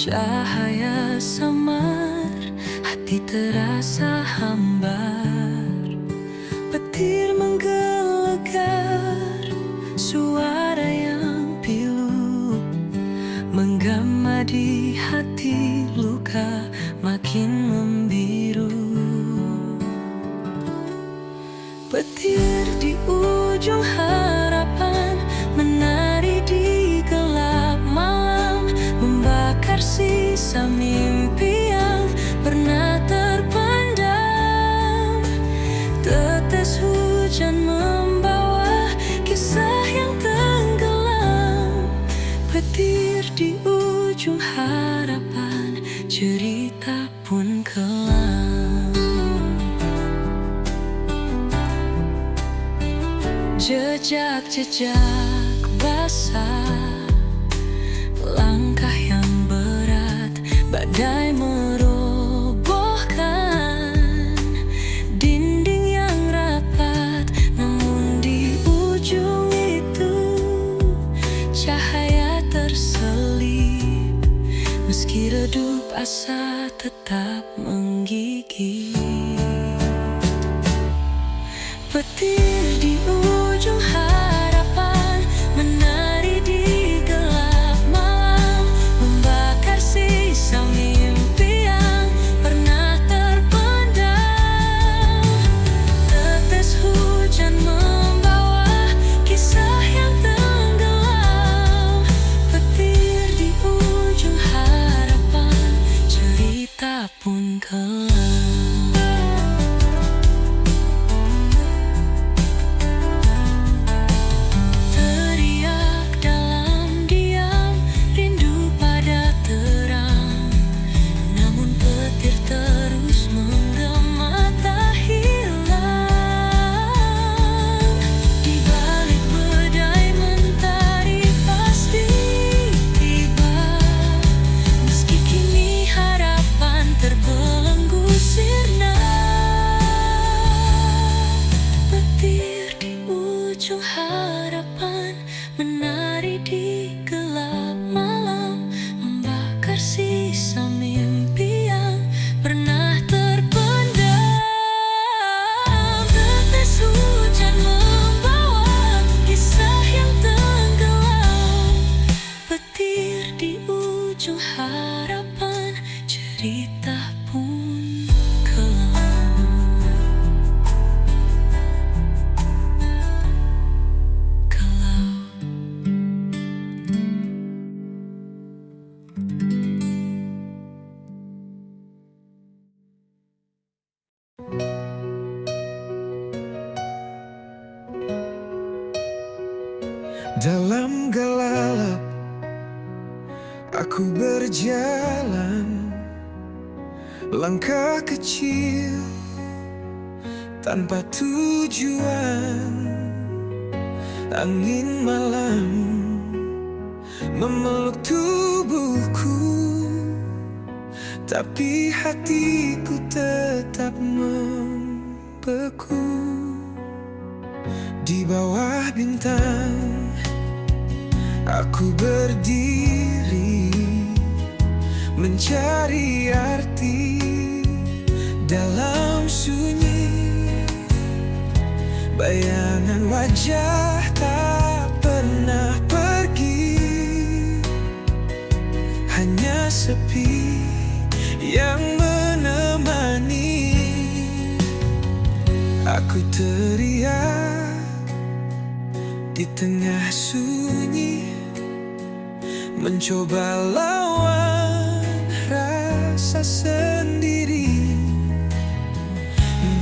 Cahaya samar, hati terasa hambar. Petir menggelegar, suara yang pilu menggema di hati, luka makin membiru. Petir di ujung harapan menari di gelap malam, membakar sisa mimpi yang pernah terpendam. Tetes hujan membawa kisah yang tenggelam. Petir di ujung harapan, cerita pun kelam. Jejak-jejak basah, langkah yang berat, badai merobohkan dinding yang rapat. Namun di ujung itu cahaya terselip, meski redup asa tetap menggigit. Petir di ujung harapan menari di gelap malam, membakar sisa mimpi yang pernah terpendam. Tetes hujan membawa kisah yang tenggelam. Petir di ujung harapan, cerita pun kelam. Harapan menari di gelap malam, membakar sisa mimpi yang pernah terpendam. Tetes hujan membawa kisah yang tenggelam. Petir di ujung harapan, cerita pun kelam. Dalam gelap aku berjalan, langkah kecil tanpa tujuan. Angin malam memeluk tubuhku, tapi hatiku tetap membeku. Di bawah bintang aku berdiri, mencari arti dalam sunyi. Bayangan wajah tak pernah pergi, hanya sepi yang menemani. Aku teriak di tengah sunyi, mencoba lawan rasa sendiri.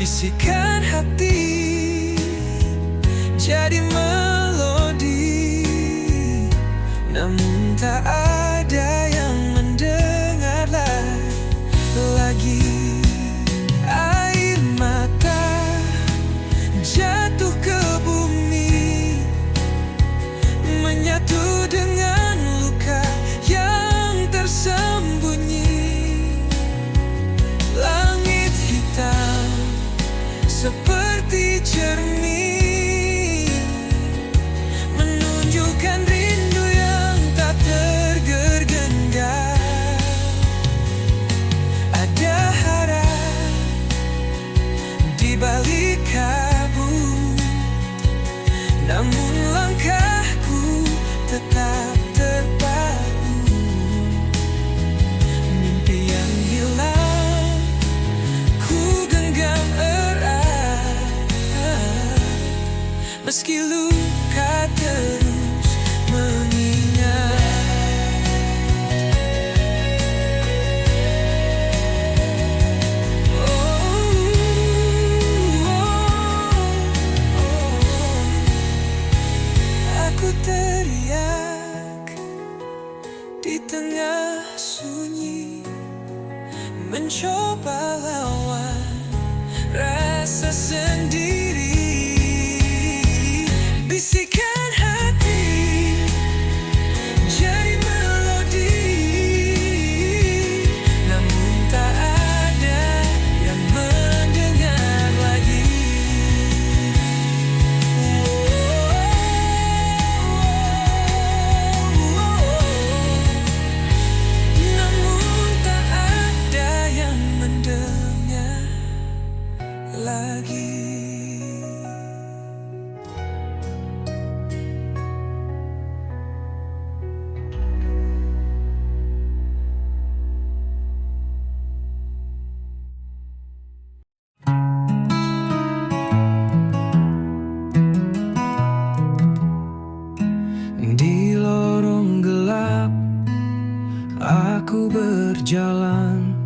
Bisikan hati jadi melodi, namun tak ada yang mendengar lagi. Air mata jatuh ke bumi, menyatu dengan luka yang tersembunyi. Langit hitam seperti cermin, menunjukkan rindu yang tak tergantung. namun langkahku tetap terpaku. Mimpi yang hilang ku genggam erat, meski luka terus mengingat. Aku teriak di tengah sunyi, mencoba lawan rasa sendiri. Bisikan hati jadi melodi, namun tak ada yang mendengar lagi. Namun tak ada yang mendengar lagi. Di lorong gelap aku berjalan,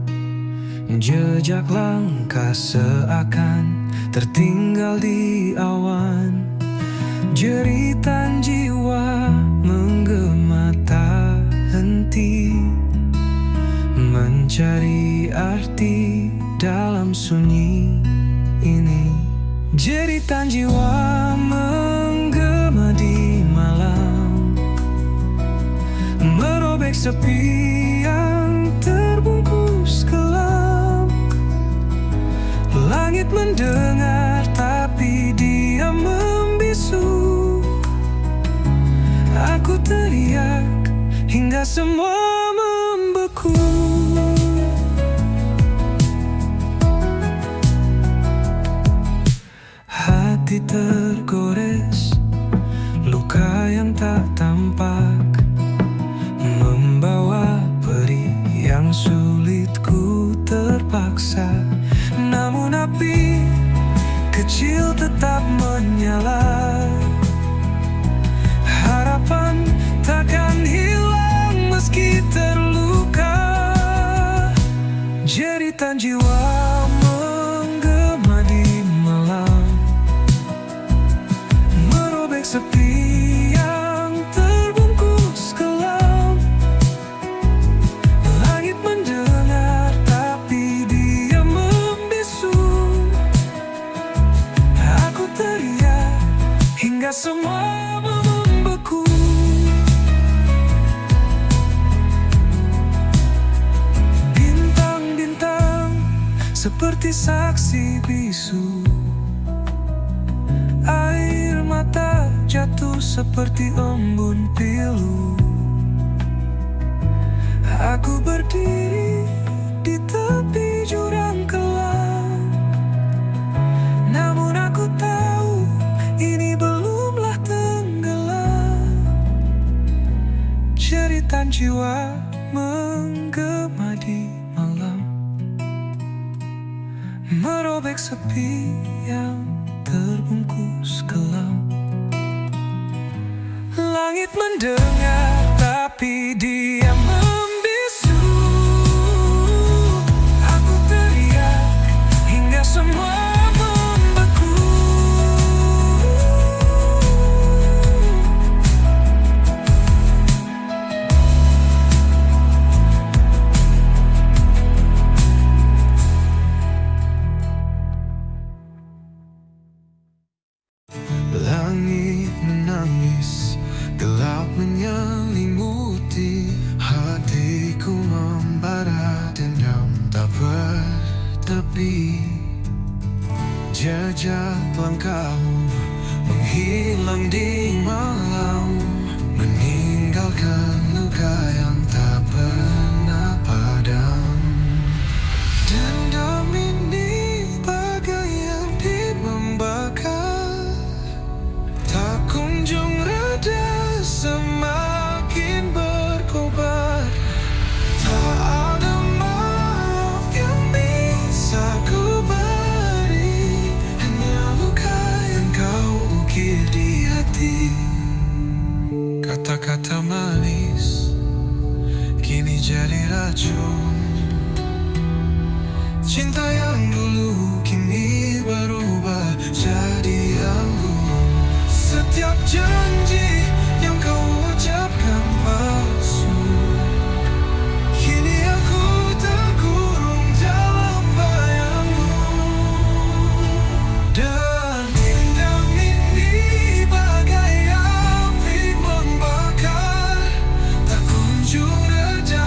jejak langkah seakan tertinggal di awan. Jeritan jiwa menggema tak henti, mencari arti dalam sunyi ini. Jeritan jiwa menggema di malam, merobek sepi yang terbungkus kelam. Langit mendengar tapi dia membisu. Aku teriak hingga semua membeku. Hati tergores, luka yang tak tampak, membawa perih yang sulit ku terpaksa. Namun api kecil tetap menyala, harapan takkan hilang meski terluka. Jeritan jiwa menggema di malam, merobek sepi yang terbungkus kelam. Langit mendengar tapi dia membisu. Aku teriak hingga semua membeku. Bintang-bintang seperti saksi bisu, air mata jatuh seperti embun pilu. Aku berdiri di tepi jurang kelam, namun aku tahu ini belumlah tenggelam. Jeritan jiwa menggema di malam, merobek sepi yang terbungkus kelam. Langit mendengar tapi dia membisu. Aku teriak hingga semua membeku. Langit menangis, gelap menyelimuti hatiku, membara dendam tak bertepi. Jejak langkahmu menghilang di malam, meninggalkan luka yang tak pernah padam. Dendam ini bagai api membakar, tak ku Kata-kata manis kini jadi racun. Cinta yang dulu kini berubah jadi anggun. Setiap janji yang kau ucapkan palsu. Kini aku terkurung dalam bayangmu. Dan dendam ini bagai api membakar, tak kunjung reda,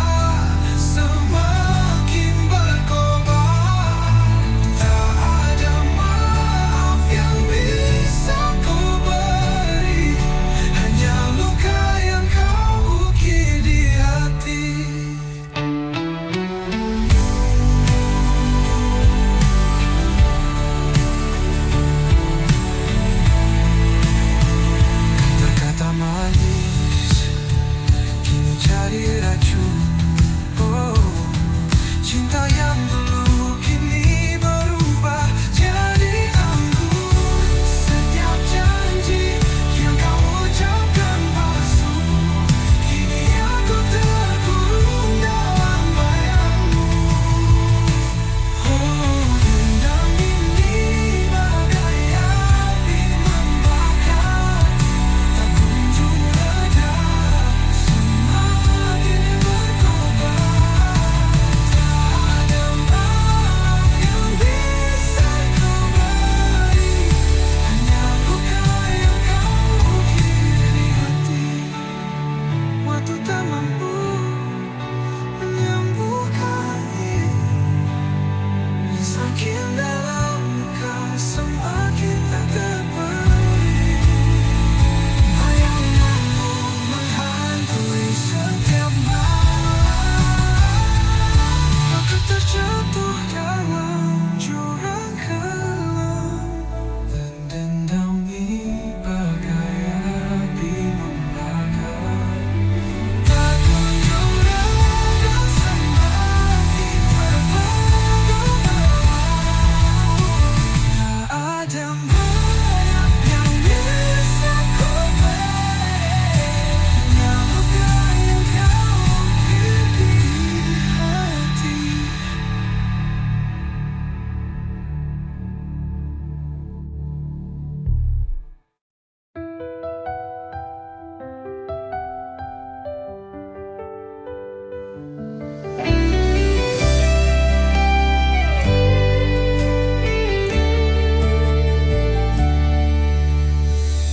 semakin berkobar. Tak ada maaf yang bisa ku beri, hanya luka yang kau ukir di hati. Kata-kata manis kini jadi racun. Oh, cinta yang dulu kini berubah jadi anggun. Setiap janji yang kau ucapkan palsu. Kini aku terkurung dalam bayangmu. Oh, dendam ini bagai api membakar, tak kunjung reda, semakin berkobar. Tak ada maaf yang bisa ku beri, hanya luka yang kau ukir di hati. Waktu tak mampu menyembuhkannya. Semakin dalam luka, semakin tak terberi. Bayanganmu menghantui setiap malam. Aku terjatuh dalam jurang kelam. Dan dendam ini bagai api membakar, tak kunjung reda, semakin berkobar. Tak ada maaf yang bisa ku beri, hanya luka yang kau ukir di hati.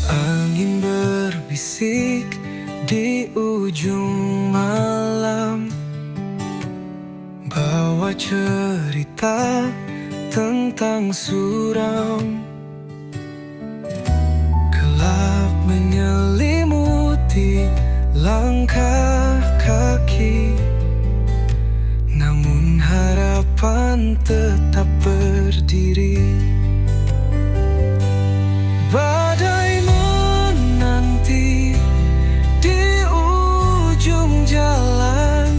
Angin berbisik di ujung malam, bawa cerita tentang suram. Gelap menyelimuti langkah kaki, namun harapan tetap berdiri. Badai menanti di ujung jalan,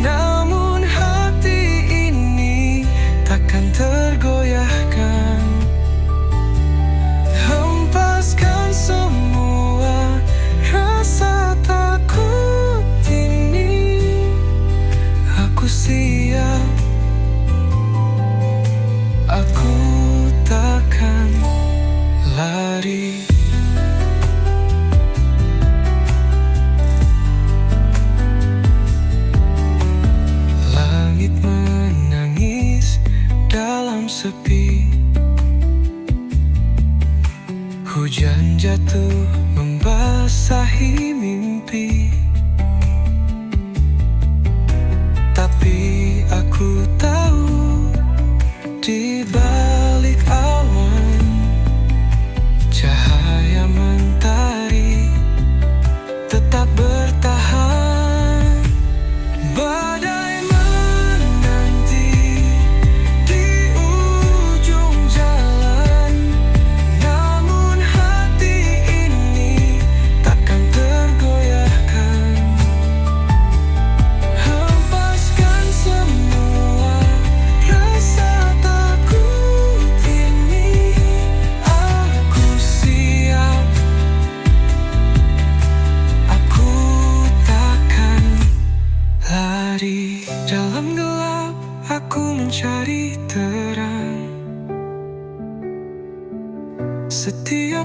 namun hati ini takkan tergoyahkan. Hempaskan semua rasa takut ini. Aku siap, aku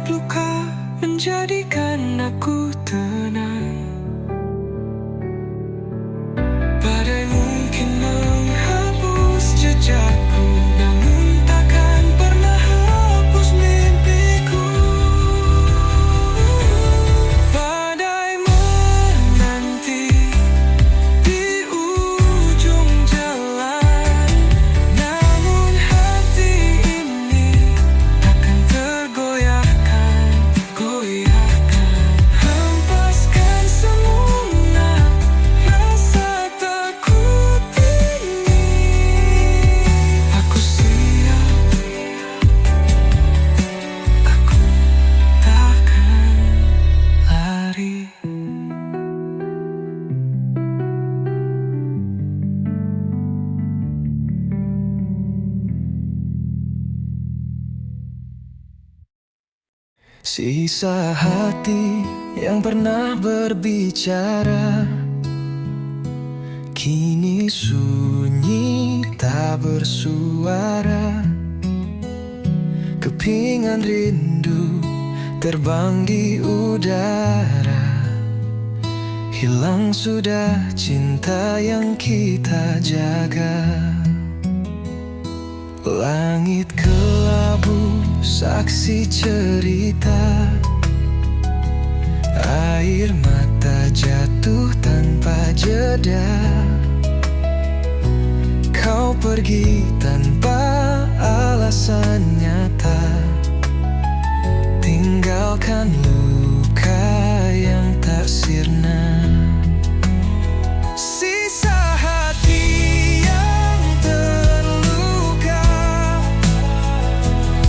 setiap luka menjadikan aku tenang. Badai mungkin menghapus jejakku, namun takkan pernah hapus mimpiku. Badai menanti di ujung jalan, namun hati ini takkan tergoyahkan. Hempaskan semua rasa takut ini. Aku siap, aku takkan lari. Sisa hati yang pernah berbicara kini sunyi tak bersuara. Kepingan rindu terbang di udara. Hilang sudah cinta yang kita jaga. Langit kelabu saksi cerita. Air mata jatuh tanpa jeda. Kau pergi tanpa alasan nyata, tinggalkan luka yang tak sirna. Sisa hati yang terluka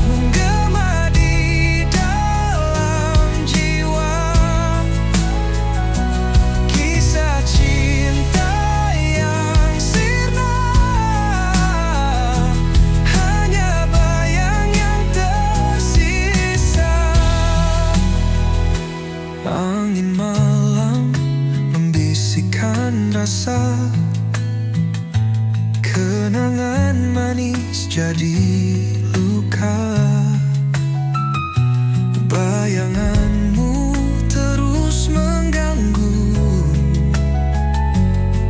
menggema di dalam jiwa. Kisah cinta yang sirna, hanya bayang yang tersisa. Angin malam membisikkan rasa. Kenangan manis jadi luka. Bayanganmu terus mengganggu,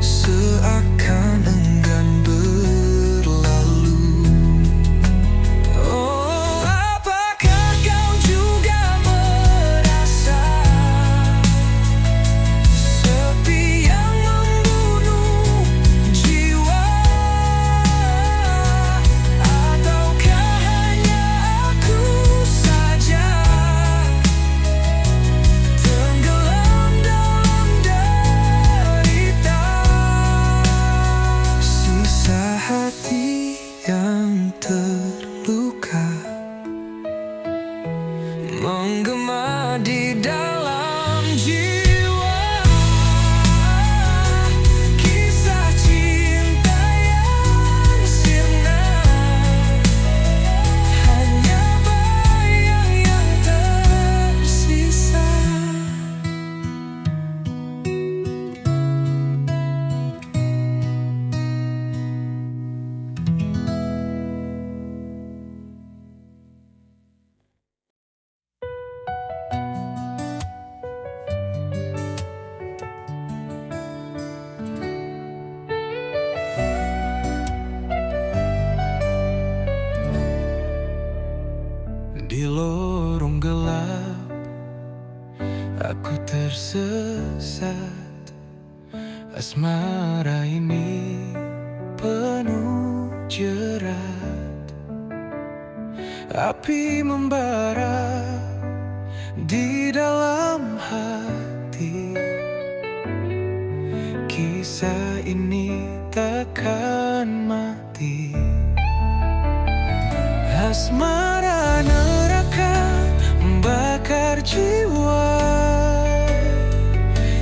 seakan enggan berlalu. Oh, apakah kau juga merasa sepi yang membunuh jiwa? Ataukah hanya aku saja tenggelam dalam derita? Sisa hati yang terluka menggema di dalam jiwa. Kisah cinta yang sirna, hanya bayang yang tersisa. Di lorong gelap aku tersesat. Asmara ini penuh jerat. Api membara di dalam hati. Kisah ini takkan mati. Asmara neraka membakar jiwa.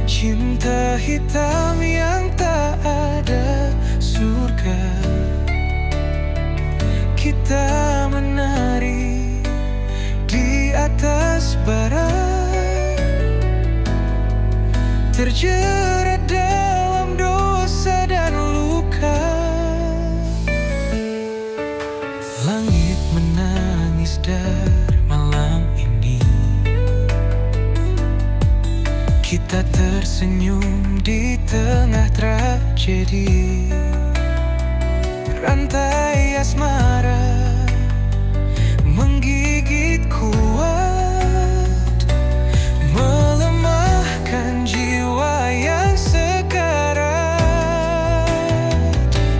Cinta hitam yang tak ada surga. Kita menari di atas bara, terjerat dalam dosa dan luka. Langit menangis dari malam ini. Kita tersenyum di tengah tragedi. Rantai asmara menggigit kuat, melemahkan jiwa yang sekarat.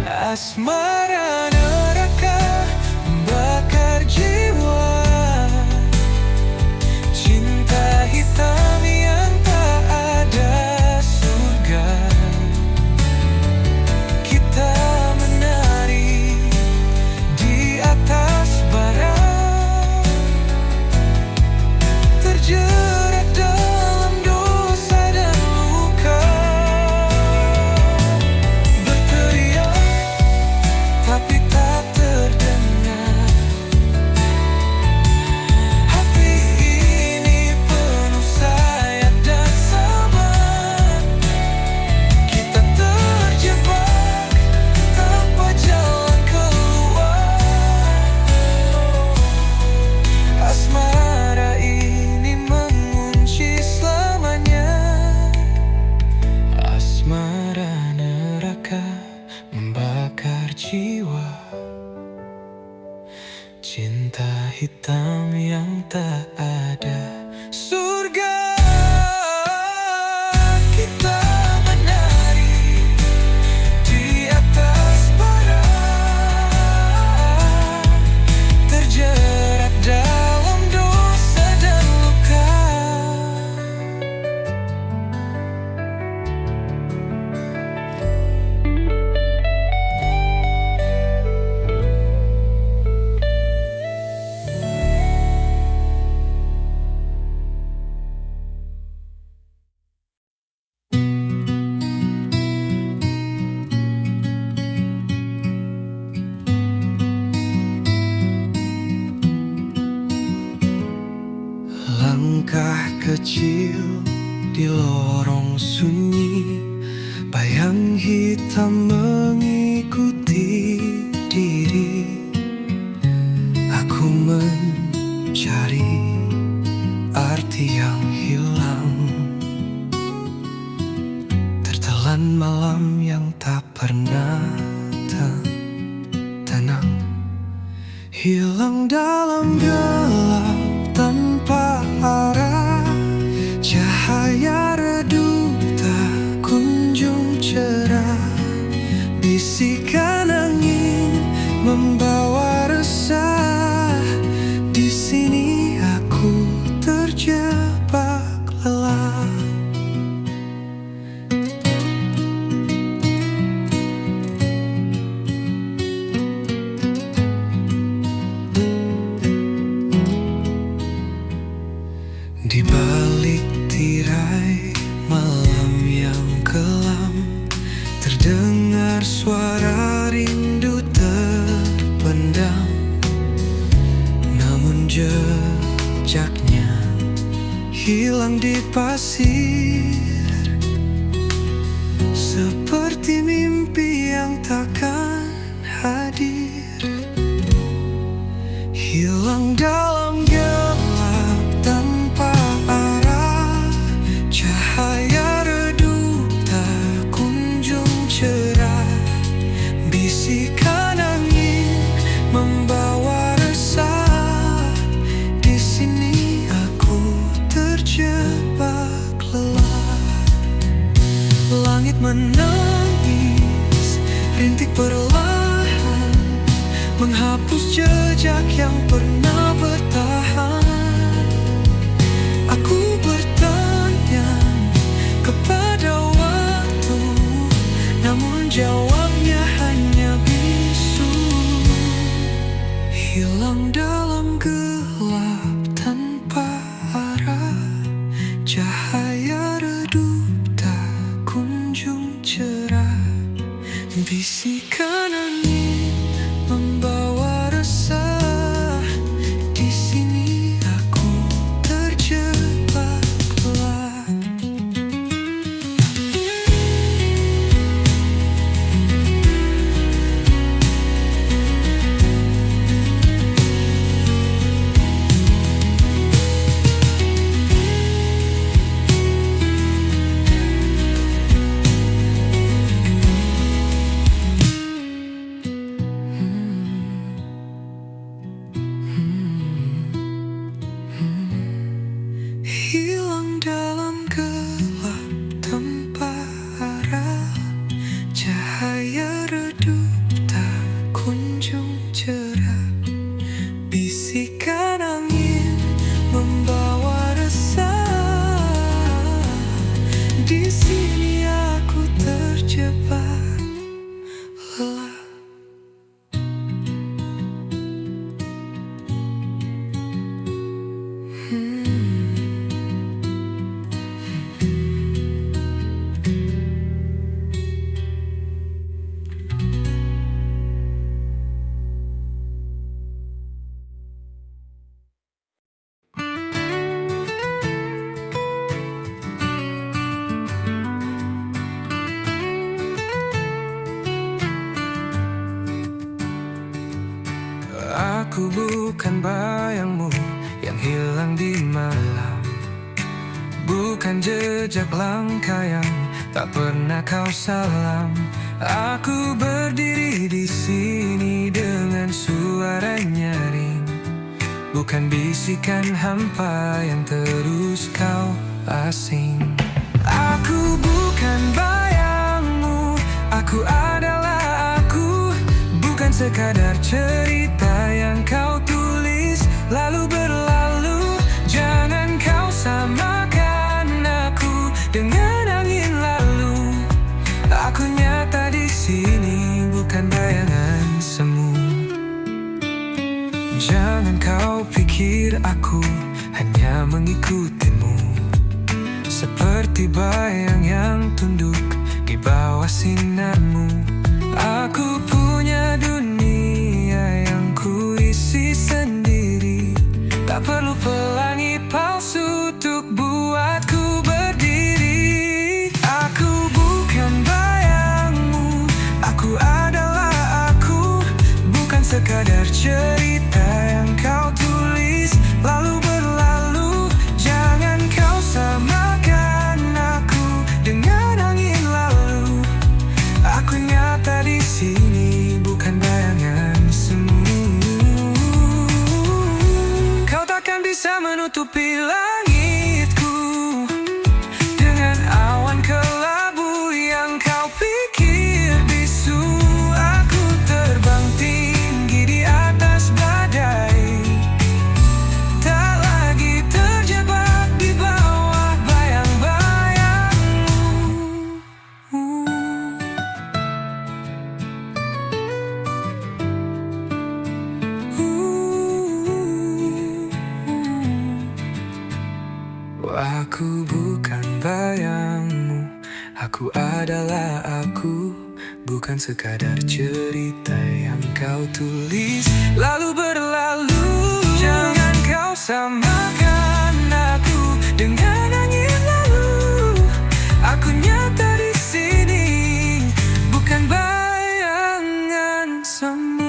Asmara neraka membakar jiwa, cinta hitam yang tak ada surga. Kita menari di atas bara, terjerat dalam dosa dan luka. Berteriak tapi tak terdengar. Hati ini penuh sayat dan sabar. Kita terjebak tanpa jalan keluar. Asmara ini mengunci selamanya. Asmara neraka membakar jiwa, cinta hitam yang tak ada surga. Kita menari di atas bara, terjerat dalam dosa dan luka. Langkah kecil di lorong sunyi, bayang hitam mengikuti diri. Aku mencari arti yang hilang, tertelan malam yang tak pernah tenang. Hilang dalam gelap tanpa arah, cahaya redup tak kunjung cerah. Bisikan angin membawa resah, di sini aku terjebak lelah. Di balik tirai malam yang kelam, terdengar suara rindu terpendam. Namun jejaknya hilang di pasir, seperti mimpi yang takkan hadir. Hilang dalam gelap tanpa arah, cahaya redup tak kunjung cerah. Bisikan angin membawa resah, di sini aku terjebak lelah. Langit menangis, rintik perlahan menghapus jejak yang pernah bertahan. Aku bertanya kepada waktu, namun jawabnya hanya bisu. Hilang dalam gelap tanpa arah, cahaya redup tak kunjung cerah. Bisikan angin membawa resah, di sini aku terjebak lelah. bukan jejak langkah yang tak pernah kau salam. Aku berdiri di sini dengan suara nyaring, bukan bisikan hampa yang terus kau asing. Aku bukan bayangmu, aku adalah aku, bukan sekadar cerita yang kau tulis lalu berlalu. Jangan kau samakan aku dengan angin lalu. Aku nyata di sini, bukan bayangan semu. Jangan kau pikir aku hanya mengikutimu, seperti bayang yang tunduk di bawah sinarmu. Aku punya dunia yang kuisi sendiri, tak perlu pelangi palsu untuk buatku berdiri. Aku bukan bayangmu, aku adalah aku, bukan sekadar cerita yang kau tulis lalu berlalu. Jangan kau samakan aku dengan angin lalu. Aku nyata di sini, bukan bayangan semu. Kau takkan bisa menutupi langitku dengan awan kelabu yang kau pikir bisu. Aku terbang tinggi di atas badai, tak lagi terjebak di bawah bayang-bayangmu. Aku bukan bayangmu, aku adalah aku, bukan sekadar cerita yang kau tulis lalu berlalu. Jangan kau samakan aku dengan angin lalu. Aku nyata di sini, bukan bayangan semu.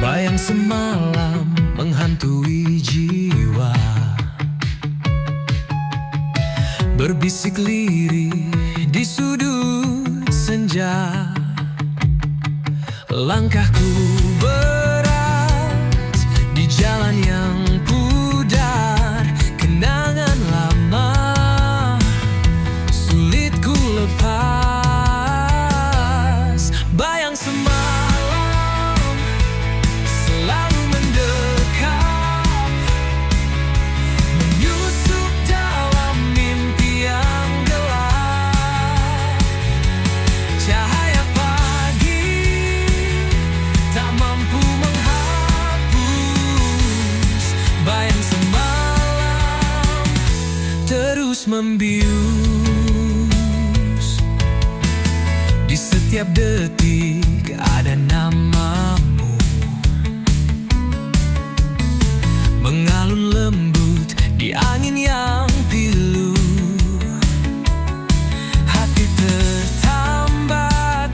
Bayang semalam menghantui jiwa, berbisik lirih di sudut senja. Langkahku berat di jalan yang pudar, kenangan lama sulit ku lepas. Bayang semalam selalu mendekat, menyusup dalam mimpi yang gelap. Cahaya pagi tak mampu menghapus bayang semalam, terus membius. Di setiap detik ada namamu, mengalun lembut di angin yang pilu. Hati tertambat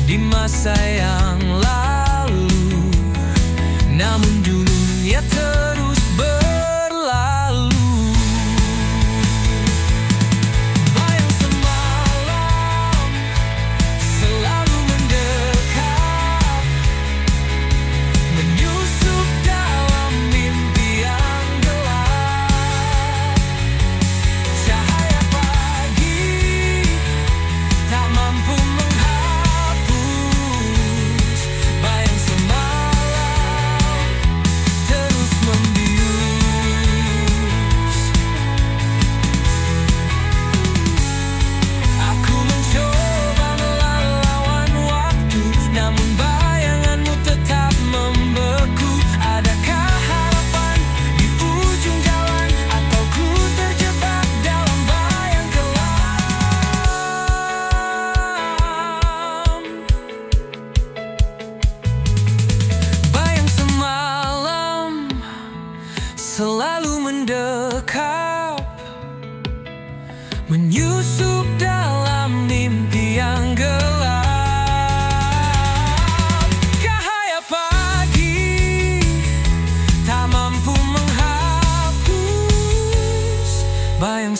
di masa yang lalu, namun dunia terus berlalu. Bayang semalam selalu mendekat,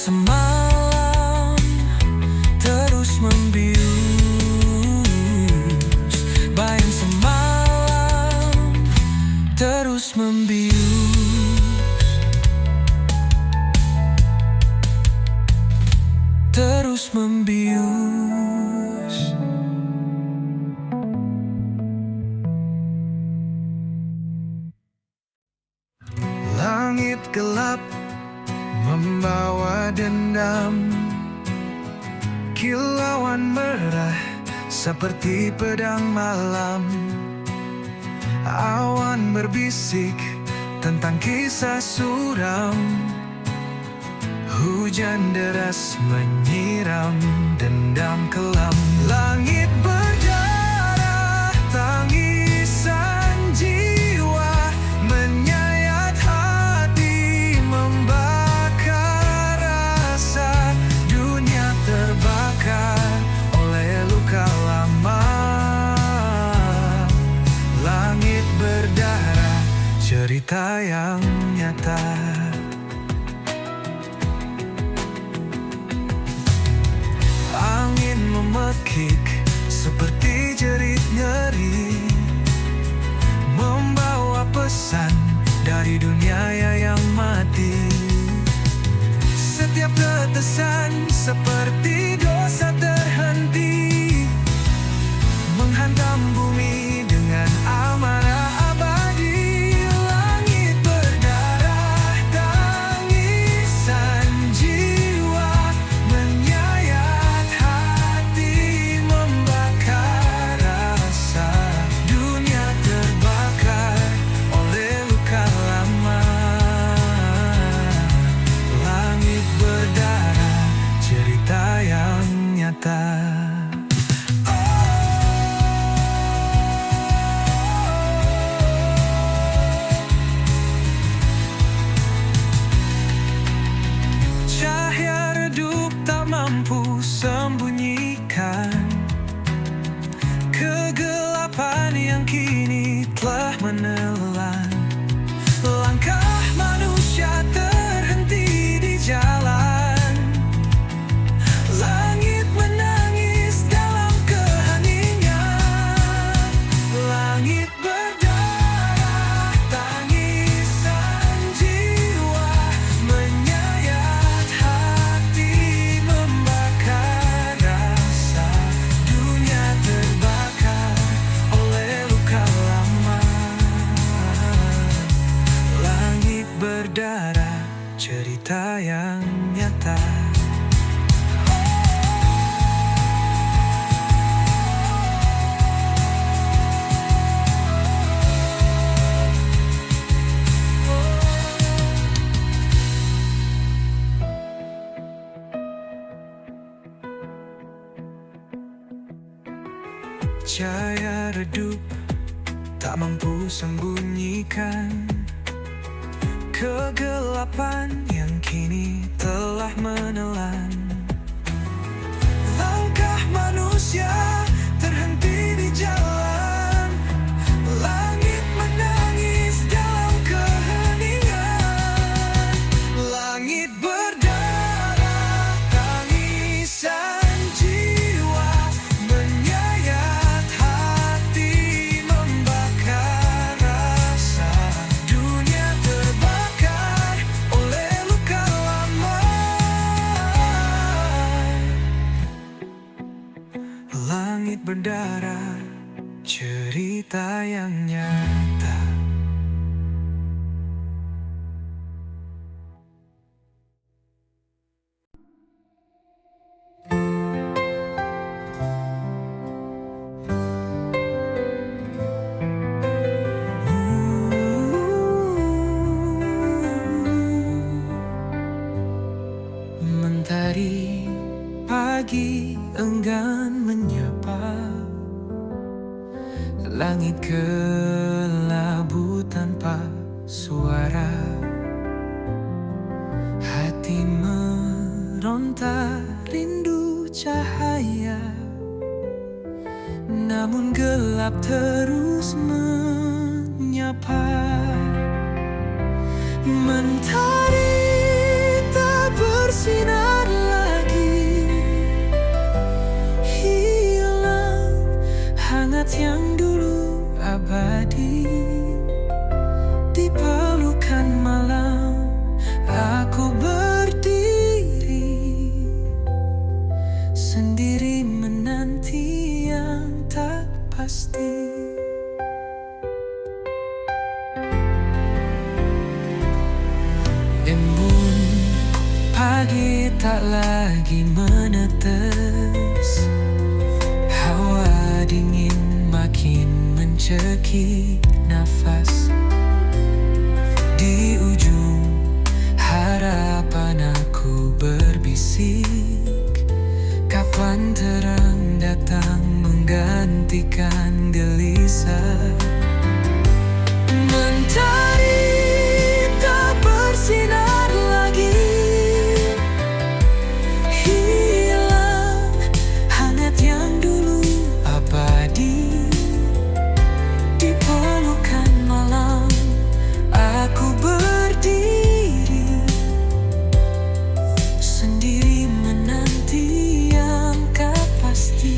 semalam terus membius, bayang semalam terus membius, terus membius. Langit gelap membawa dendam, kilauan merah seperti pedang malam. Awan berbisik tentang kisah suram, hujan deras menyiram dendam kelam. Langit berdarah, tangisan jiwa menyayat hati, membakar rasa. Dunia terbakar oleh luka lama. Langit berdarah, cerita yang nyata. Angin memekik seperti jerit nyeri, membawa pesan dari dunia yang mati. Setiap tetesan seperti dosa terhenti, menghantam bumi dengan amarah abadi. Langit berdarah, tangisan jiwa menyayat hati, membakar rasa. Dunia terbakar oleh luka lama. Langit berdarah, cerita yang nyata. Cahaya redup tak mampu sembunyikan kegelapan yang kini telah menelan. Langkah manusia terhenti di jalan. Langit menangis dalam keheningan. Langit berdarah, tangisan jiwa menyayat hati, membakar rasa. Dunia terbakar oleh luka lama. Langit berdarah, cerita yang nyata. Cahaya redup tak mampu sembunyikan kegelapan yang kini telah menelan. Langkah manusia terhenti di jalan. Langit menangis dalam keheningan. Langit berdarah, tangisan jiwa menyayat hati, membakar rasa. Dunia terbakar oleh luka lama. Langit berdarah, cerita yang nyata. Mentari pagi enggan menyapa, langit kelabu tanpa suara. Hati meronta rindu cahaya, namun gelap terus menyapa. Mentari tak bersinar Pagi tak lagi menetes, hawa dingin makin mencekik nafas. Di ujung harapan aku berbisik, kapan terang datang menggantikan gelisah. Mentari tak bersinar lagi, hilang hangat yang dulu abadi. Di pelukan malam aku berdiri, sendiri menanti yang tak pasti.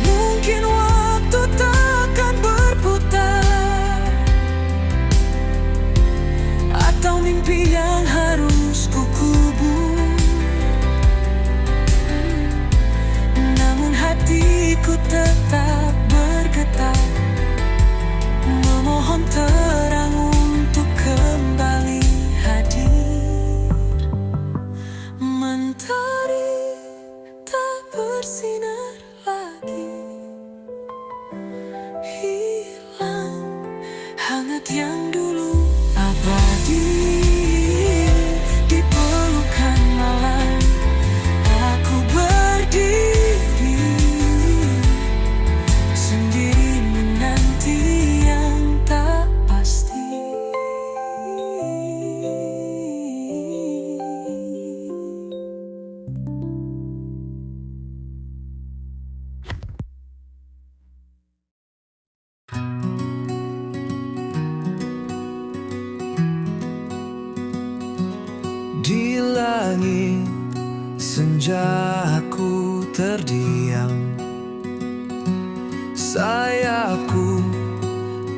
Mungkin waktu takkan berputar, atau mimpi yang harus kukubur. Namun hatiku tetap bergetar, memohon terang untuk kembali hadir. Mentari tak bersinar lagi, hilang hangat yang dulu abadi. Di pelukan malam aku berdiri, sendiri menanti yang tak pasti. Di langit senja aku terdiam, sayapku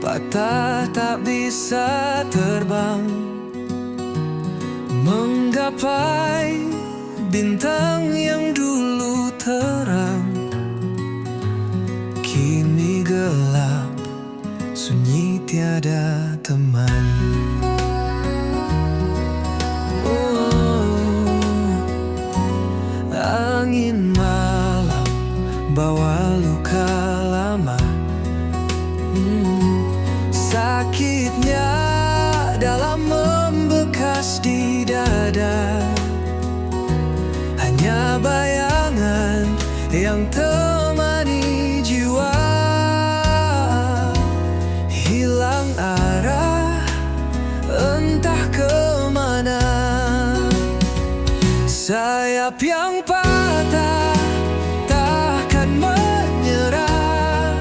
patah tak bisa terbang, menggapai bintang yang dulu terang. Kini gelap, sunyi tiada teman. Angin malam bawa luka lama, sakitnya dalam membekas di dada. Hanya bayangan yang temani jiwa, hilang arah entah kemana. Sayap yang patah takkan menyerah,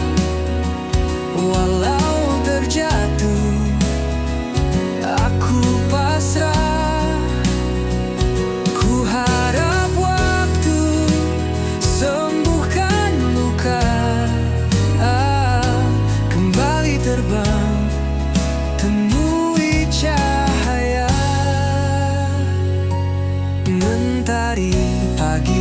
walau terjatuh aku pasrah. Ku harap waktu sembuhkan luka, kembali terbang temui cahaya. Mentari pagi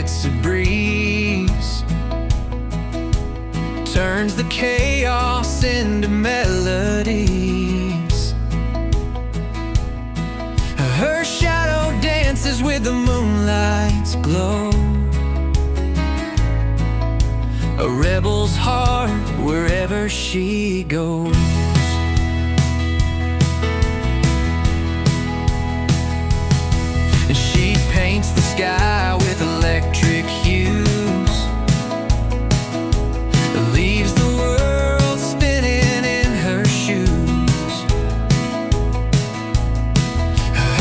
it's a breeze, turns the chaos into melodies. Her shadow dances with the moonlight's glow, a rebel's heart wherever she goes. And she paints the sky with electric hues, leaves the world spinning in her shoes.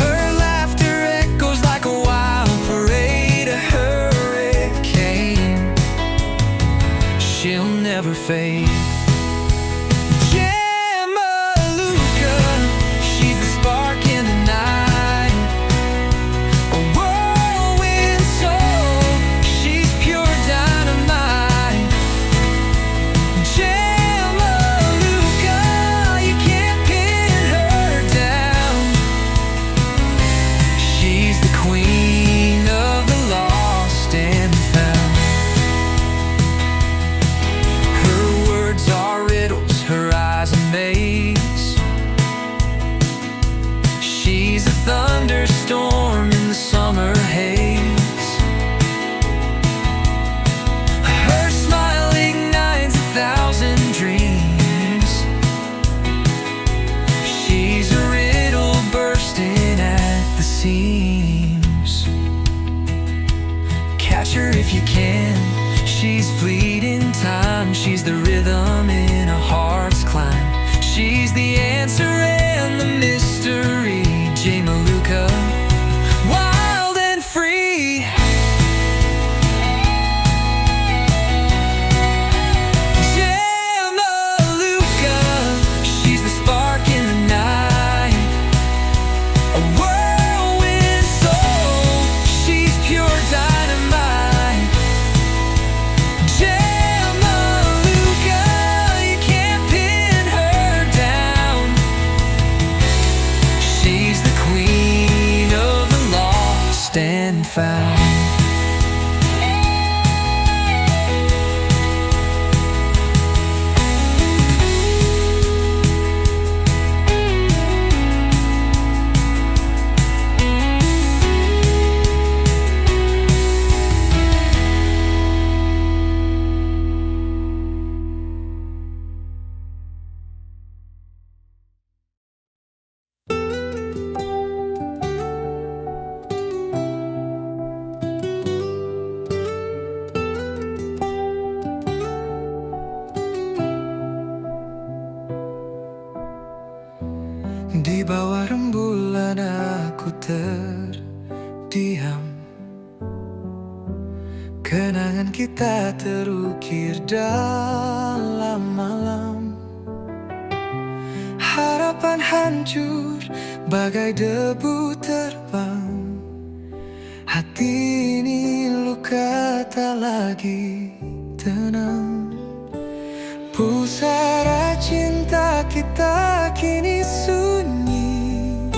Her laughter echoes like a wild parade, a hurricane. She'll never fade. Jamaluka, she's the spark in the night, a whirlwind soul, she's pure dynamite. Jamaluka, you can't pin her down. She's the queen of the lost and found. Her words are riddles, her eyes a maze. She's a thunderstorm in the summer haze. Her smile ignites 1,000 dreams. She's a riddle bursting at the seams. Catch her if you can, she's fleeting time. She's the rhythm in a heart's climb. She's the answer and the mystery. Jamaluka, wild and free. Jamaluka, she's the spark in the night, a whirlwind soul, she's pure dynamite. Jamaluka, you can't pin her down. She's the queen of the lost and found. Di bawah rembulan aku terdiam, kenangan kita terukir dalam malam. Harapan hancur bagai debu terbang, hati ini luka tak lagi tenang. Pusara cinta kita kini sunyi,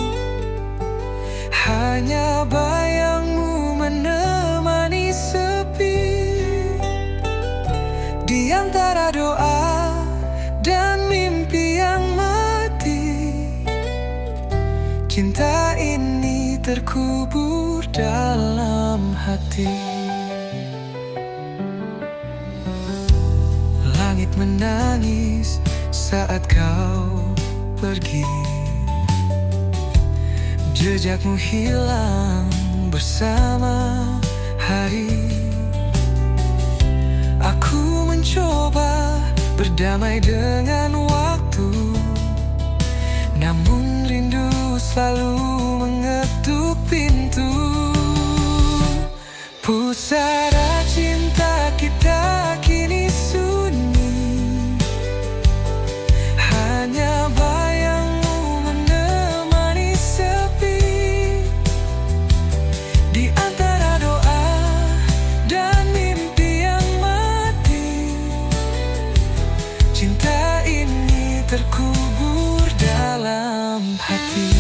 hanya bayangmu menemani sepi. Di antara doa dan mimpi yang mati, cinta ini terkubur dalam hati. Langit menangis saat kau pergi, jejakmu hilang bersama hari. Aku mencoba berdamai dengan waktu, namun rindu selalu mengetuk pintu. Pusara cinta kita kini sunyi, hanya bayangmu menemani sepi. Di antara doa dan mimpi yang mati, cinta ini terkubur dalam hati.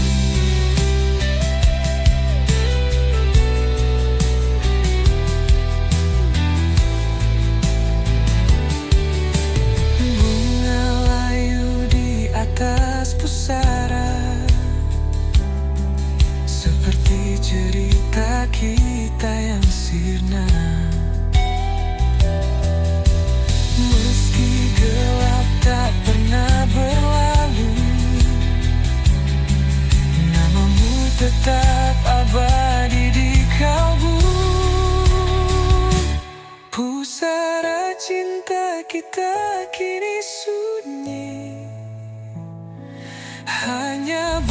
cinta kita kini sunyi, hanya